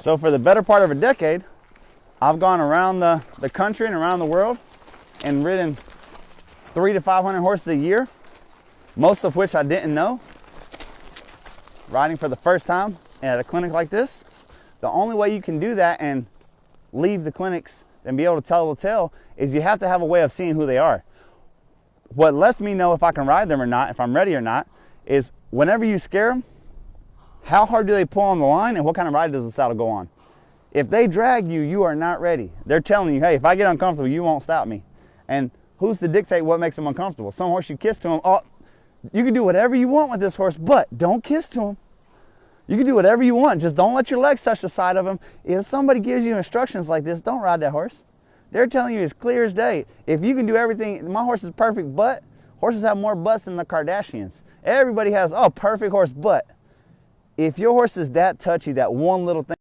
So for the better part of a decade, I've gone around the country and around the world and ridden 300 to 500 horses a year, most of which I didn't know. Riding for the first time at a clinic like this, the only way you can do that and leave the clinics and be able to tell the tale is you have to have a way of seeing who they are. What lets me know if I can ride them or not, if I'm ready or not, is whenever you scare them, how hard do they pull on the line and what kind of ride does the saddle go on? If they drag you, you are not ready. They're telling you, hey, if I get uncomfortable, you won't stop me. And who's to dictate what makes them uncomfortable? Some horse you kiss to them, oh, you can do whatever you want with this horse, but don't kiss to him. You can do whatever you want, just don't let your legs touch the side of him. If somebody gives you instructions like this, don't ride that horse. They're telling you as clear as day. If you can do everything, my horse is perfect, but horses have more butts than the Kardashians. Everybody has, oh, perfect horse, but if your horse is that touchy, that one little thing,